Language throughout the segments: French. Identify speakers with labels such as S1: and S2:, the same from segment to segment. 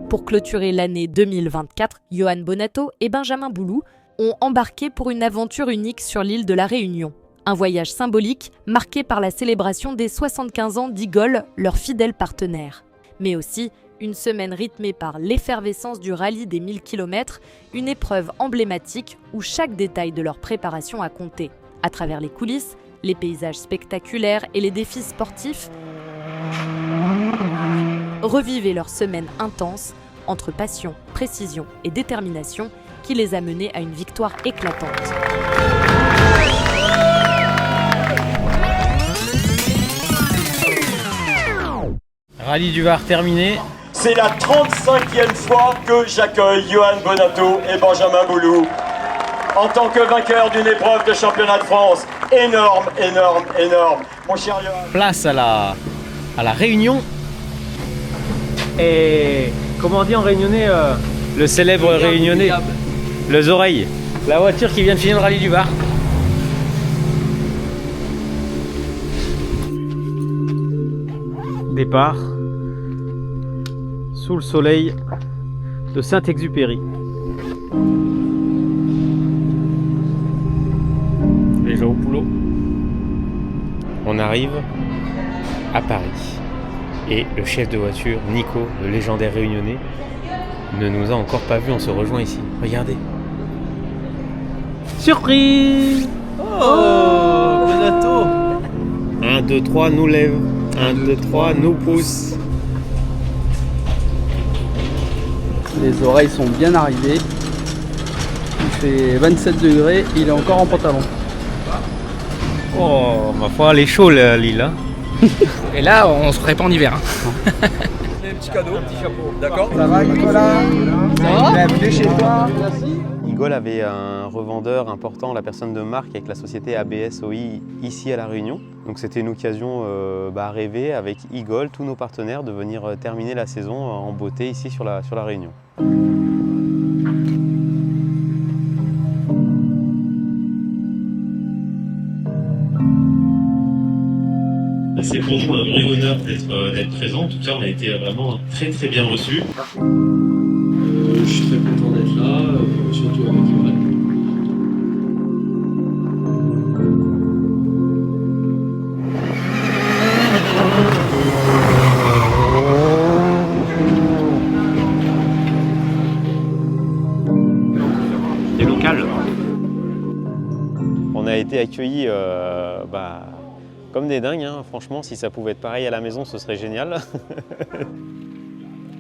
S1: Pour clôturer l'année 2024, Johan Bonato et Benjamin Boulou ont embarqué pour une aventure unique sur l'île de la Réunion. Un voyage symbolique marqué par la célébration des 75 ans d'Igol, leur fidèle partenaire. Mais aussi une semaine rythmée par l'effervescence du rallye des 1000 km, une épreuve emblématique où chaque détail de leur préparation a compté. À travers les coulisses, les paysages spectaculaires et les défis sportifs, revivez leur semaine intense entre passion, précision et détermination qui les a menés à une victoire éclatante.
S2: Rallye du Var terminé.
S3: C'est la 35e fois que j'accueille Johan Bonato et Benjamin Boulou en tant que vainqueur d'une épreuve de championnat de France. Énorme, énorme, énorme. Mon cher Johan.
S2: Place à la Réunion. Et comment on dit en réunionnais le célèbre réunionnais, les oreilles. La voiture qui vient de finir le rallye du Var. Départ sous le soleil de Saint-Exupéry. Déjà au boulot. On arrive à Paris. Et le chef de voiture, Nico, le légendaire réunionnais, ne nous a encore pas vus, on se rejoint ici. Regardez. Surprise! Oh, Bonato! 1, 2, 3, nous lève. 1, 2, 3, nous pousse.
S4: Les oreilles sont bien arrivées. Il fait 27 degrés, il est encore en pantalon.
S2: Oh, ma foi, elle est chaude l'île. Hein.
S5: Et là, on se prépare en hiver. Hein.
S6: Un petit cadeau, un petit chapeau, d'accord?
S4: Ça va Nicolas? Bienvenue chez toi. Merci.
S7: Igol avait un revendeur important, la personne de marque avec la société ABS OI ici à La Réunion. Donc c'était une occasion à rêver avec Igol, tous nos partenaires, de venir terminer la saison en beauté ici sur la Réunion.
S8: C'est pour nous un vrai honneur d'être présent. En tout cas, on a été vraiment très très bien reçus.
S9: Je suis très content d'être là, surtout avec Imran.
S2: Des locales.
S7: On a été accueillis comme des dingues, hein. Franchement, si ça pouvait être pareil à la maison, ce serait génial.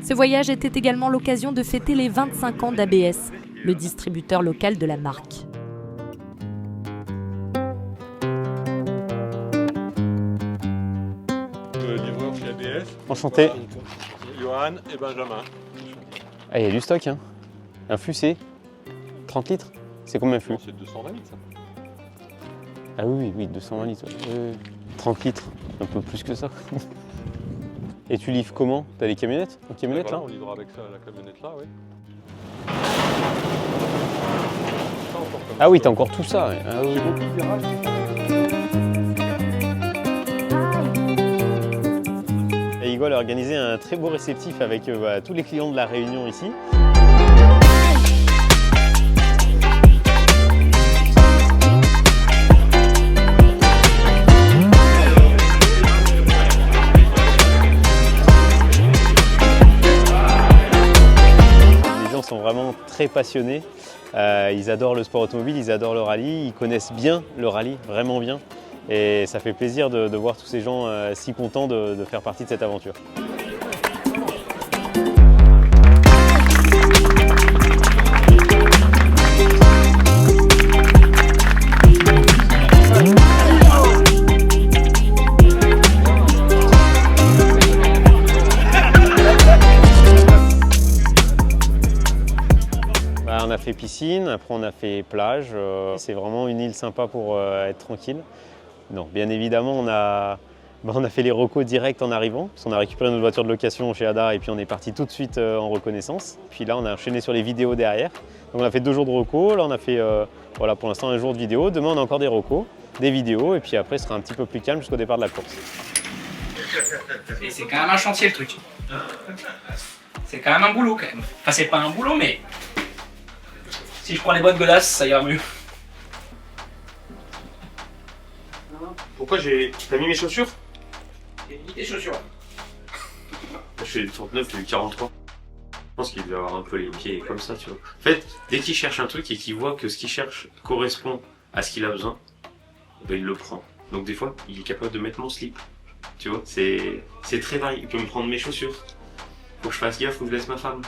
S1: Ce voyage était également l'occasion de fêter les 25 ans d'ABS, le distributeur local de la marque.
S10: Livreur chez ABS.
S7: Enchanté.
S10: Johan et Benjamin.
S7: Ah, il y a du stock, hein. Un fût, c'est 30 litres. C'est combien un fût?
S10: C'est 220 litres, ça.
S7: Ah oui, 220 litres. 30 litres, un peu plus que ça. Et tu livres comment? T'as des camionnettes? Une camionnette
S10: voilà,
S7: là?
S10: on livrera avec ça, la camionnette là, oui.
S7: Ah oui, t'as encore tout ça. Ouais. Ah, oui.
S10: J'ai beaucoup de virages.
S7: Et Igol a organisé un très beau réceptif avec tous les clients de la Réunion ici. Sont vraiment très passionnés, ils adorent le sport automobile, ils adorent le rallye, ils connaissent bien le rallye, vraiment bien, et ça fait plaisir de voir tous ces gens si contents de faire partie de cette aventure. On a fait piscine, après on a fait plage. C'est vraiment une île sympa pour être tranquille. Non, bien évidemment, on a fait les recos directs en arrivant. Parce qu'on a récupéré notre voiture de location chez Ada et puis on est parti tout de suite en reconnaissance. Puis là, on a enchaîné sur les vidéos derrière. Donc on a fait 2 jours de recos. Là, on a fait voilà, pour l'instant 1 jour de vidéo. Demain, on a encore des recos, des vidéos. Et puis après, ce sera un petit peu plus calme jusqu'au départ de la course.
S5: Et c'est quand même un chantier le truc. C'est quand même un boulot quand même. Enfin, c'est pas un boulot, mais si je prends les bonnes godasses, ça ira mieux.
S2: Pourquoi T'as mis mes chaussures?
S5: J'ai mis tes chaussures.
S2: Je fais du 39, du 43. Je pense qu'il doit avoir un peu les pieds comme ça, tu vois. En fait, dès qu'il cherche un truc et qu'il voit que ce qu'il cherche correspond à ce qu'il a besoin, ben il le prend. Donc des fois, il est capable de mettre mon slip. Tu vois, c'est très varié. Il peut me prendre mes chaussures. Faut que je fasse gaffe ou que je laisse ma femme.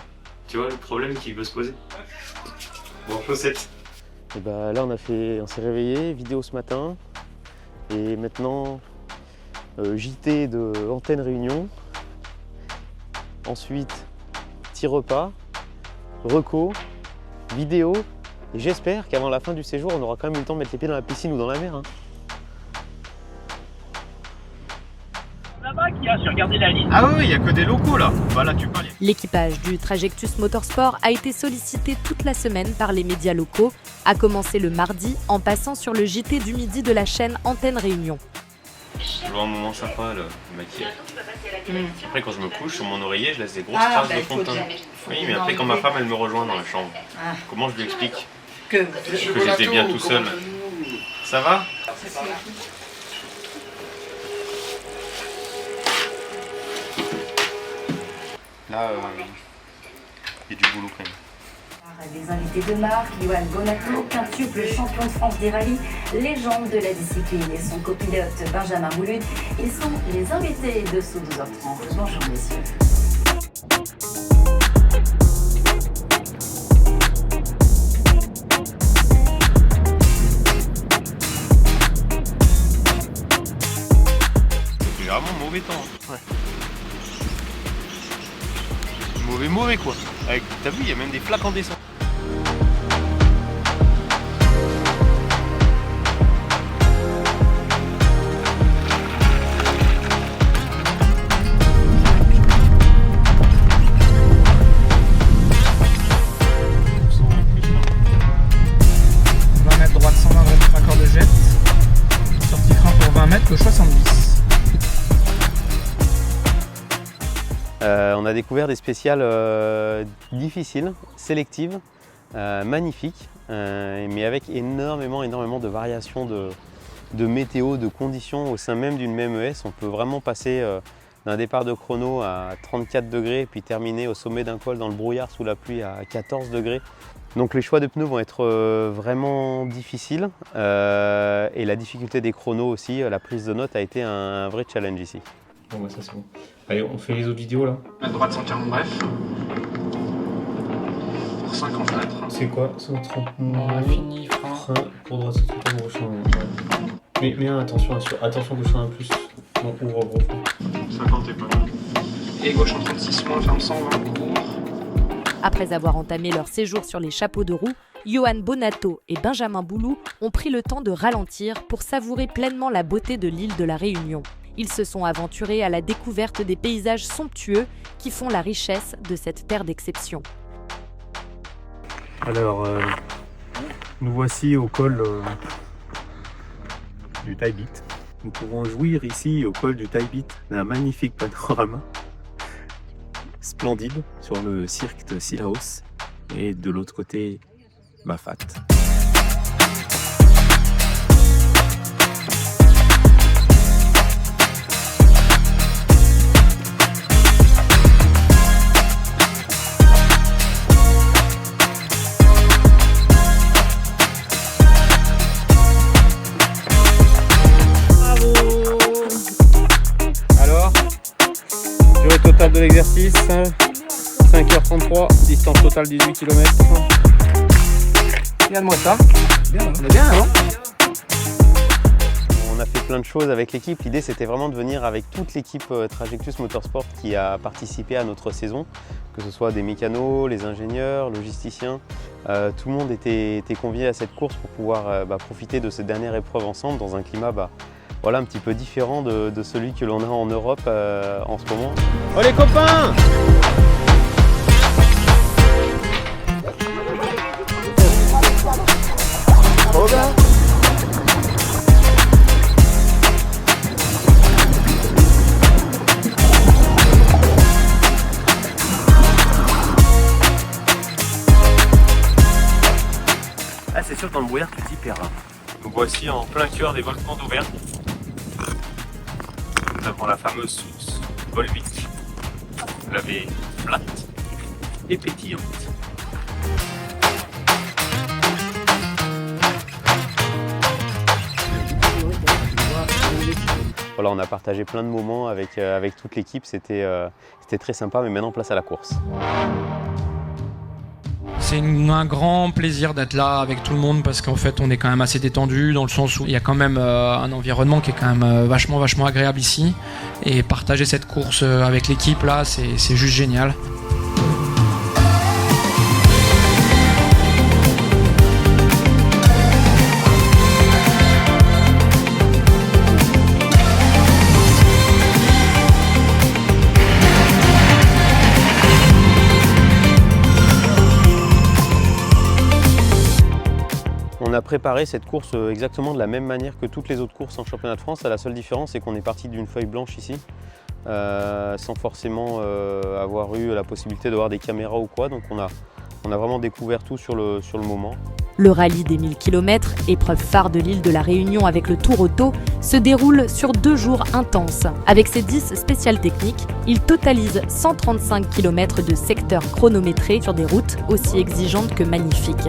S2: Tu vois le problème qui peut se poser. Bon, chaussettes. Et bah là, on s'est réveillé, vidéo ce matin. Et maintenant, JT de Antenne Réunion. Ensuite, petit repas, reco, vidéo. Et j'espère qu'avant la fin du séjour, on aura quand même eu le temps de mettre les pieds dans la piscine ou dans la mer. Hein.
S3: Là-bas qui a sur regarder la liste.
S2: Ah oui, il n'y a que des locaux là. Bah là, tu parles.
S1: L'équipage du Trajectus Motorsport a été sollicité toute la semaine par les médias locaux, à commencer le mardi en passant sur le JT du midi de la chaîne Antenne Réunion.
S2: Je vois un moment sympa, le maquillage. Après, quand je me couche, sur mon oreiller, je laisse des grosses traces de fond de teint. Oui, mais après, quand ma femme, elle me rejoint dans la chambre, comment je lui explique que j'étais bien tout seul? Ça va? Là, il y a du boulot quand même.
S11: Les invités de marque, Yoann Bonato, quintuple champion de France des rallyes, légende de la discipline, et son copilote Benjamin Boulu. Ils sont les invités de ce 12h30. Bonjour messieurs.
S2: C'est vraiment mauvais temps. Ouais. Mauvais quoi. T'as vu, il y a même des flaques en descente.
S5: Droite 120 accord de jet. Sortie frein pour 20 mètres, gauche 70.
S7: On a découvert des spéciales difficiles, sélectives, magnifiques, mais avec énormément de variations de météo, de conditions au sein même d'une même ES. On peut vraiment passer d'un départ de chrono à 34 degrés puis terminer au sommet d'un col dans le brouillard sous la pluie à 14 degrés. Donc les choix de pneus vont être vraiment difficiles et la difficulté des chronos aussi, la prise de notes a été un vrai challenge ici.
S2: Bon bah ça c'est bon. Allez, on fait les autres vidéos là.
S5: À droite 140 bref. Pour 50 mètres.
S2: C'est quoi 130
S5: On a fini, frein.
S2: Pour droite 130 gauche 1. Mais attention, attention gauche 1 plus. Non, ouvre. 50 et pas mal.
S5: Et gauche 136 moins, ferme 120 court.
S1: Après avoir entamé leur séjour sur les chapeaux de roue, Yoann Bonato et Benjamin Boulu ont pris le temps de ralentir pour savourer pleinement la beauté de l'île de la Réunion. Ils se sont aventurés à la découverte des paysages somptueux qui font la richesse de cette terre d'exception.
S12: Alors, nous voici au col du Taibit. Nous pouvons jouir ici au col du Taibit d'un magnifique panorama splendide sur le cirque de Sillaos et de l'autre côté, Mafat.
S4: Total de l'exercice, 5h33, distance totale 18 km. Regarde-moi ça, bien, on est bien avant.
S7: On a fait plein de choses avec l'équipe. L'idée c'était vraiment de venir avec toute l'équipe Trajectus Motorsport qui a participé à notre saison, que ce soit des mécanos, les ingénieurs, logisticiens. Tout le monde était convié à cette course pour pouvoir profiter de cette dernière épreuve ensemble dans un climat voilà, un petit peu différent de celui que l'on a en Europe en ce moment.
S2: Oh les copains!
S12: c'est sûr que dans le brouillard, tu t'y perds. Là.
S7: Nous voici en plein cœur des volcans d'Auvergne. Nous avons la fameuse source Volvic. Vous l'avez plate et pétillante. Voilà, on a partagé plein de moments avec toute l'équipe, c'était très sympa, mais maintenant place à la course.
S13: C'est un grand plaisir d'être là avec tout le monde parce qu'en fait on est quand même assez détendu dans le sens où il y a quand même un environnement qui est quand même vachement agréable ici, et partager cette course avec l'équipe là c'est juste génial.
S7: On a préparé cette course exactement de la même manière que toutes les autres courses en championnat de France. La seule différence, c'est qu'on est parti d'une feuille blanche ici, sans forcément avoir eu la possibilité de voir des caméras ou quoi. Donc on a vraiment découvert tout sur le moment.
S1: Le rallye des 1000 km, épreuve phare de l'île de la Réunion avec le Tour Auto, se déroule sur 2 jours intenses. Avec ses 10 spéciales techniques, il totalise 135 km de secteurs chronométrés sur des routes aussi exigeantes que magnifiques.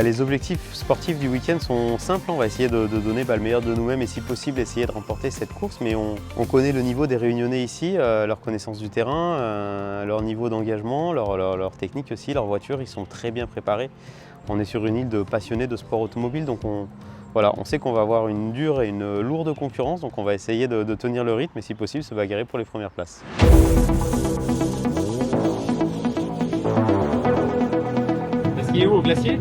S7: Les objectifs sportifs du week-end sont simples. On va essayer de donner le meilleur de nous-mêmes et si possible essayer de remporter cette course. Mais on connaît le niveau des Réunionnais ici, leur connaissance du terrain, leur niveau d'engagement, leur technique aussi, leur voiture. Ils sont très bien préparés. On est sur une île de passionnés de sport automobile, donc on sait qu'on va avoir une dure et une lourde concurrence, donc on va essayer de tenir le rythme et si possible se bagarrer pour les premières places.
S2: Est-ce qu'il est où au glacier ?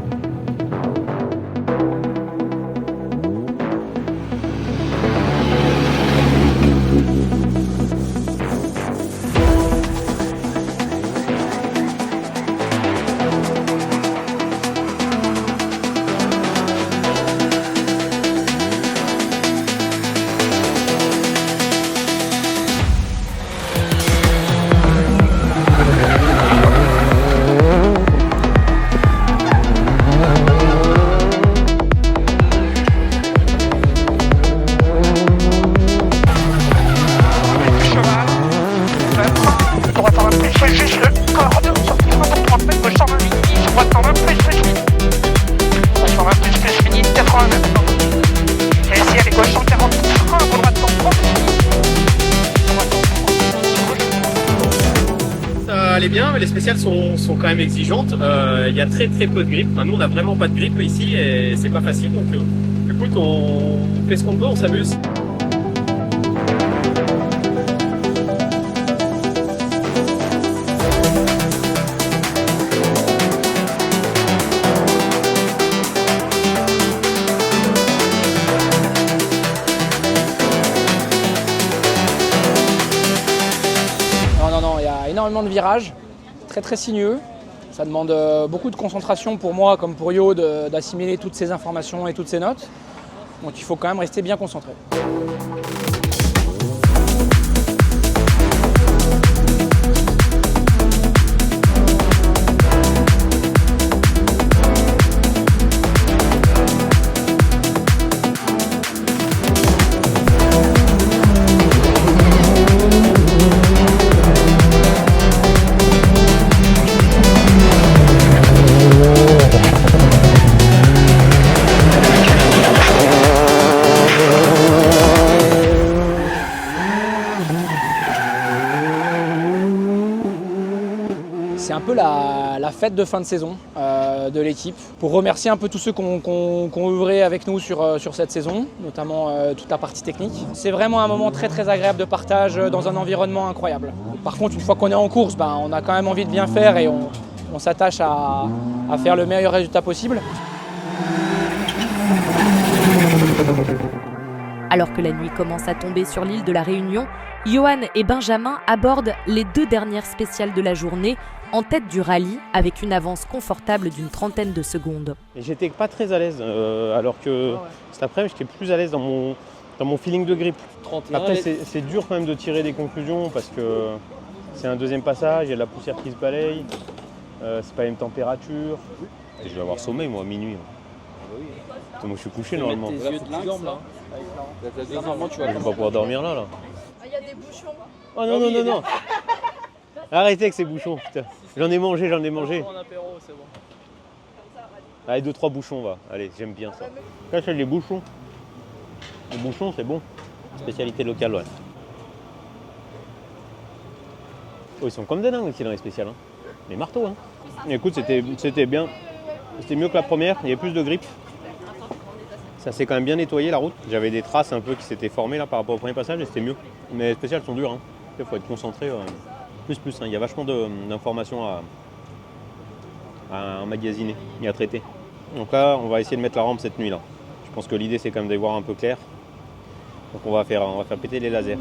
S2: Elle est bien, mais les spéciales sont quand même exigeantes. Il y a très peu de grippe. Enfin, nous, on n'a vraiment pas de grippe ici et c'est pas facile. Donc, écoute, on fait ce qu'on peut, on s'amuse.
S14: Non, il y a énormément de virages, très sinueux. Ça demande beaucoup de concentration pour moi comme pour Yo d'assimiler toutes ces informations et toutes ces notes. Donc il faut quand même rester bien concentré. C'est un peu la fête de fin de saison de l'équipe, pour remercier un peu tous ceux qui ont œuvré avec nous sur cette saison, notamment toute la partie technique. C'est vraiment un moment très agréable de partage dans un environnement incroyable. Par contre, une fois qu'on est en course, on a quand même envie de bien faire et on s'attache à faire le meilleur résultat possible.
S1: Alors que la nuit commence à tomber sur l'île de la Réunion, Johan et Benjamin abordent les 2 dernières spéciales de la journée, en tête du rallye avec une avance confortable d'une trentaine de secondes.
S7: Et j'étais pas très à l'aise, alors que cet après-midi j'étais plus à l'aise dans mon feeling de grippe.
S4: 31,
S7: après c'est dur quand même de tirer des conclusions parce que c'est un deuxième passage, il y a de la poussière qui se balaye, c'est pas la même température. Et je vais avoir sommeil moi à minuit. Moi je suis couché normalement.
S4: Tes yeux de lynx, là. Normalement, tu
S7: Je vais pas pouvoir dormir là.
S15: Il y a des bouchons.
S7: Oh non, non, non, non. Arrêtez avec ces bouchons, putain. J'en ai mangé. Allez, 2-3 bouchons, va. Allez, j'aime bien ça. Là, j'ai les bouchons. Les bouchons, c'est bon. Spécialité locale, ouais. Oh, ils sont comme des dingues ici dans les spéciales. Hein. Les marteaux, hein. Écoute, c'était bien. C'était mieux que la première, il y avait plus de grippe. Ça s'est quand même bien nettoyé la route. J'avais des traces un peu qui s'étaient formées là par rapport au premier passage et c'était mieux. Mais les spéciales sont dures, hein. Il faut être concentré. Plus, hein. Il y a vachement d'informations à emmagasiner et à traiter. Donc là, on va essayer de mettre la rampe cette nuit là. Je pense que l'idée c'est quand même d'y voir un peu clair. Donc on va faire péter les lasers.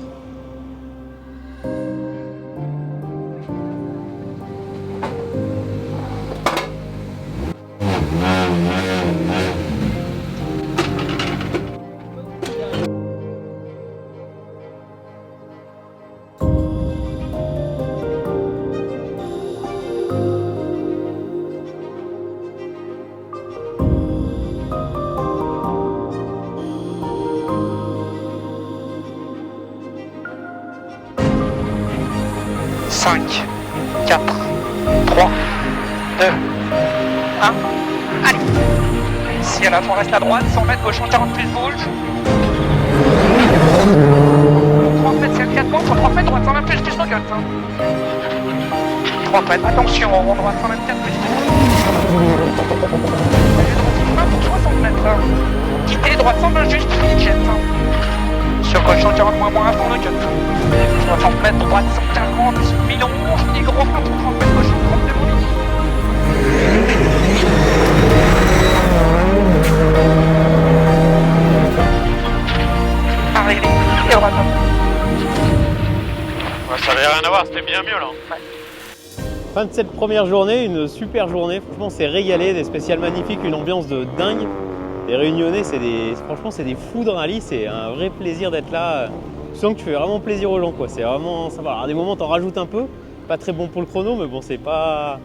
S16: Si à la fin on reste à droite, 100 mètres gauche 40 plus volts. 30 mètres c'est le 4 points, 30 mètres droite 120 plus 4. 30 mètres, attention, on droite 124 plus 1 pour 60 mètres. Quitter droite 120 juste, jet. Sur gauche 140 moins 1 fond de 4. 60 mètres droite 140, 1011, et gros frein pour 30 mètres gauche 30 de mon ligne. Arrivé, et droite.
S10: Ouais, ça avait rien à voir, c'était bien mieux là.
S16: Ouais.
S7: Fin de cette première journée, une super journée. Franchement, c'est régalé, des spéciales magnifiques, une ambiance de dingue. Les Réunionnais, franchement, c'est des fous de rallye, c'est un vrai plaisir d'être là. Tu sens que tu fais vraiment plaisir aux gens, quoi. C'est vraiment sympa. Alors, à des moments, t'en rajoutes un peu, pas très bon pour le chrono, mais bon, c'est pas.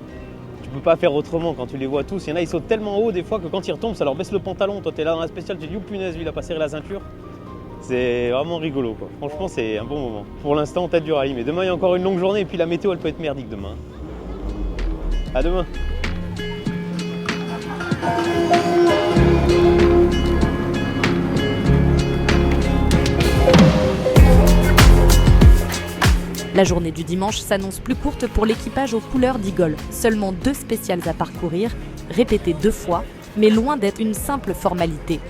S7: Tu peux pas faire autrement quand tu les vois tous. Il y en a, ils sautent tellement haut des fois que quand ils retombent, ça leur baisse le pantalon. Toi, t'es là dans la spéciale, tu te dis, oh punaise, lui, il a pas serré la ceinture. C'est vraiment rigolo, quoi. Franchement, c'est un bon moment. Pour l'instant, en tête du rallye, mais demain, il y a encore une longue journée et puis la météo, elle peut être merdique demain. À demain.
S1: La journée du dimanche s'annonce plus courte pour l'équipage aux couleurs d'Igol. Seulement 2 spéciales à parcourir, répétées 2 fois, mais loin d'être une simple formalité.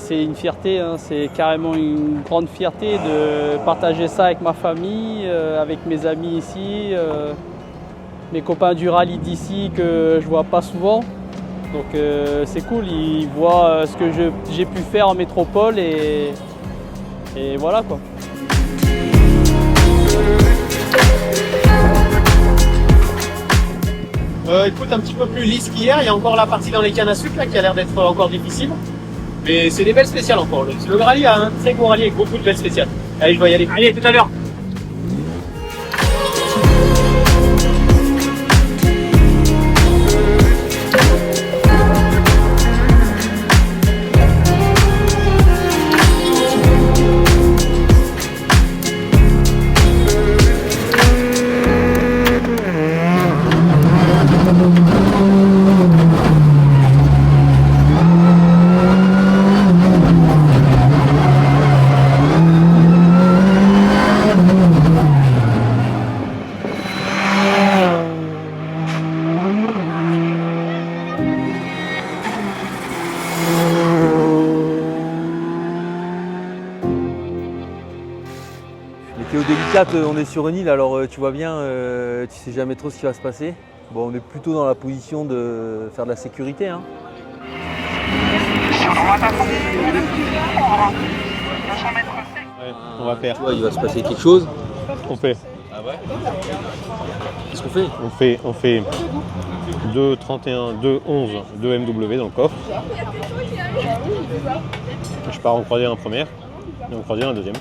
S4: C'est une fierté, hein. C'est carrément une grande fierté de partager ça avec ma famille, avec mes amis ici, mes copains du rallye d'ici que je vois pas souvent. Donc c'est cool, ils voient ce que j'ai pu faire en métropole et voilà quoi.
S17: Écoute, un petit peu plus lisse qu'hier, il y a encore la partie dans les cannes à sucre là, qui a l'air d'être encore difficile. Mais c'est des belles spéciales encore. Le rallye a un très gros rallye avec beaucoup de belles spéciales. Allez, je dois y aller. Allez, tout à l'heure.
S15: météo délicate, on est sur une île, alors tu vois bien, tu sais jamais trop ce qui va se passer. Bon, on est plutôt dans la position de faire de la sécurité. Hein.
S7: On va faire.
S15: Tu vois, il va se passer quelque chose.
S7: On fait.
S15: Ah ouais. Qu'est-ce qu'on fait?
S7: On fait 2,31, 2,11, 2 MW dans le coffre. Je pars en croisière en première et en croisière en deuxième.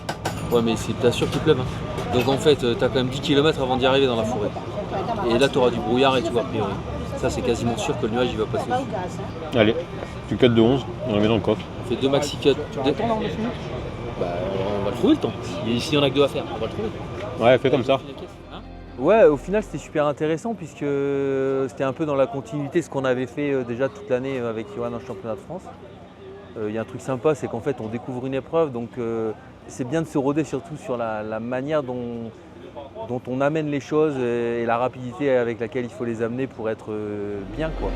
S15: Ouais, mais c'est pas sûr qu'il pleuve. Hein. Donc en fait, t'as quand même 10 km avant d'y arriver dans la forêt. Et là, t'auras du brouillard et tout a priori. Ça, c'est quasiment sûr que le nuage il va passer dessus.
S7: Allez, tu cut de 11, on le met dans le coffre.
S15: On fait 2 maxi cuts. Bah, on va le trouver le temps. S'il y en a que 2 à faire, on va le trouver.
S7: Ouais, fais comme ça.
S15: Ouais, au final, c'était super intéressant puisque c'était un peu dans la continuité de ce qu'on avait fait déjà toute l'année avec Johan en championnat de France. Il y a un truc sympa, c'est qu'en fait, on découvre une épreuve, donc c'est bien de se roder surtout sur la manière dont on amène les choses et la rapidité avec laquelle il faut les amener pour être bien, quoi.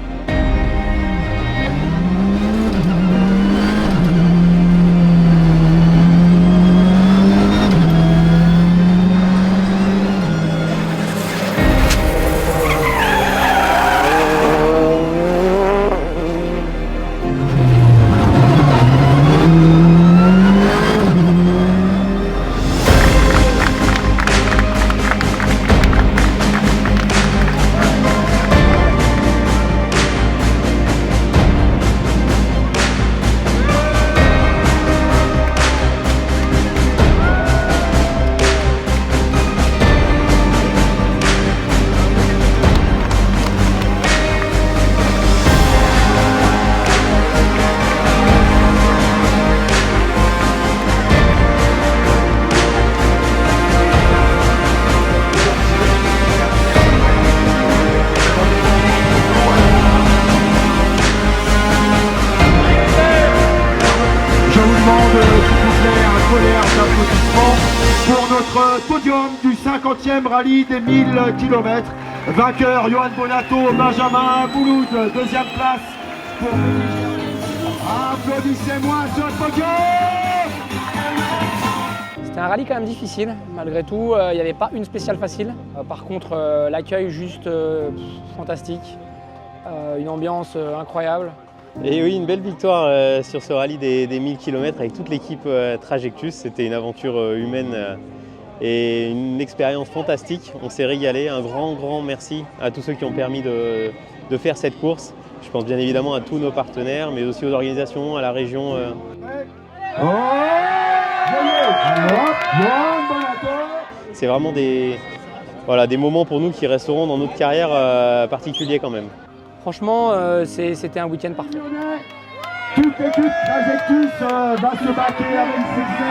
S18: Pour notre podium du 50e rallye des 1000 km. Vainqueur Johan Bonato, Benjamin Bouloud, deuxième place. Applaudissez-moi sur le podium.
S14: C'était un rallye quand même difficile, malgré tout, il n'y avait pas une spéciale facile. Par contre, l'accueil juste fantastique, une ambiance incroyable.
S7: Et oui, une belle victoire sur ce rallye des 1000 km avec toute l'équipe Trajectus. C'était une aventure humaine et une expérience fantastique. On s'est régalé. Un grand merci à tous ceux qui ont permis de faire cette course. Je pense bien évidemment à tous nos partenaires, mais aussi aux organisations, à la région. C'est vraiment des moments pour nous qui resteront dans notre carrière particuliers quand même.
S14: Franchement, c'était un week-end parfait.
S18: Toute l'équipe Trajectus va se battre avec succès.